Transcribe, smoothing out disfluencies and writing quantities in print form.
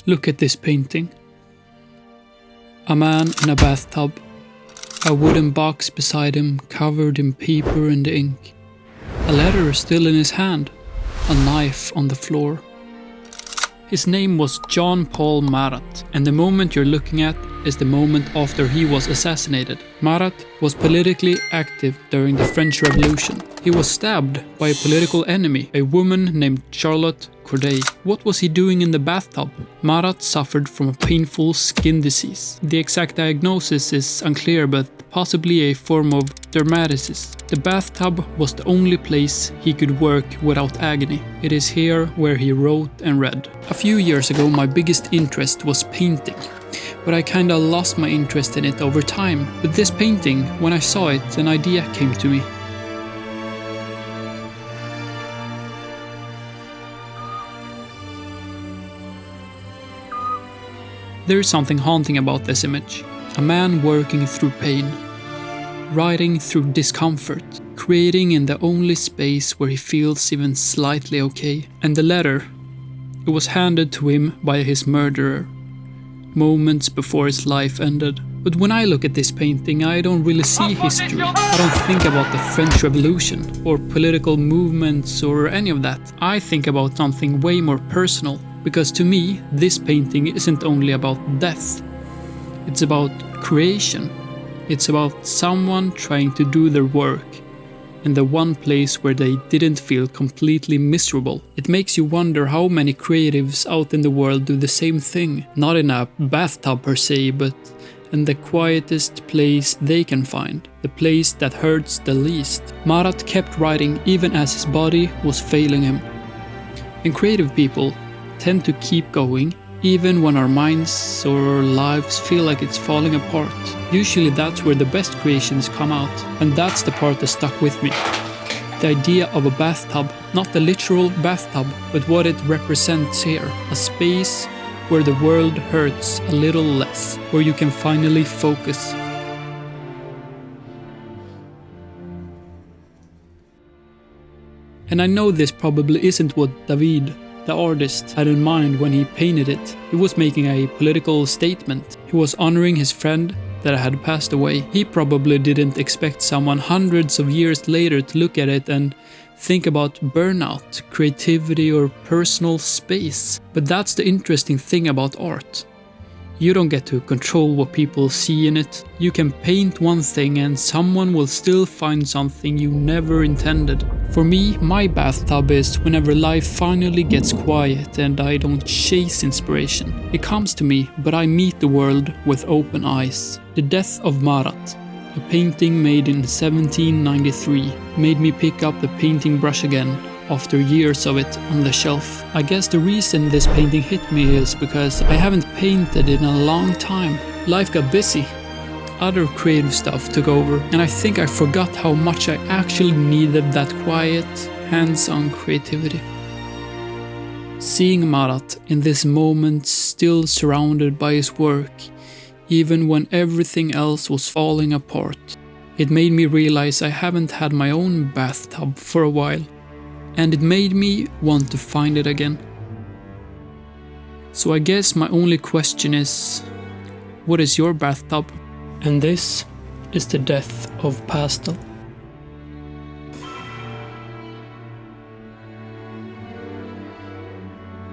Look at this painting. A man in a bathtub. A wooden box beside him covered in paper and ink. A letter still in his hand. A knife on the floor. His name was Jean Paul Marat, and the moment you're looking at is the moment after he was assassinated. Marat was politically active during the French Revolution. He was stabbed by a political enemy, a woman named Charlotte Corday. What was he doing in the bathtub? Marat suffered from a painful skin disease. The exact diagnosis is unclear, but possibly a form of dermatitis. The bathtub was the only place he could work without agony. It is here where he wrote and read. A few years ago, my biggest interest was painting, but I kinda lost my interest in it over time. With this painting, when I saw it, an idea came to me. There is something haunting about this image. A man working through pain, riding through discomfort, creating in the only space where he feels even slightly okay. And the letter, it was handed to him by his murderer, moments before his life ended. But when I look at this painting, I don't really see history. I don't think about the French Revolution, or political movements, or any of that. I think about something way more personal. Because to me, this painting isn't only about death. It's about creation. It's about someone trying to do their work in the one place where they didn't feel completely miserable. It makes you wonder how many creatives out in the world do the same thing. Not in a bathtub per se, but in the quietest place they can find. The place that hurts the least. Marat kept writing even as his body was failing him. And creative people tend to keep going even when our minds or lives feel like it's falling apart. Usually that's where the best creations come out, and that's the part that stuck with me. The idea of a bathtub, not the literal bathtub, but what it represents here. A space where the world hurts a little less, where you can finally focus. And I know this probably isn't what David, the artist, had in mind when he painted it. He was making a political statement. He was honoring his friend that had passed away. He probably didn't expect someone hundreds of years later to look at it and think about burnout, creativity, or personal space. But that's the interesting thing about art. You don't get to control what people see in it. You can paint one thing and someone will still find something you never intended. For me, my bathtub is whenever life finally gets quiet and I don't chase inspiration. It comes to me, but I meet the world with open eyes. The Death of Marat, a painting made in 1793, made me pick up the painting brush again after years of it on the shelf. I guess the reason this painting hit me is because I haven't painted in a long time. Life got busy. Other creative stuff took over, and I think I forgot how much I actually needed that quiet, hands-on creativity. Seeing Marat in this moment still surrounded by his work, even when everything else was falling apart, it made me realize I haven't had my own bathtub for a while. And it made me want to find it again. So I guess my only question is, what is your bathtub? And this is the Death of Pastel.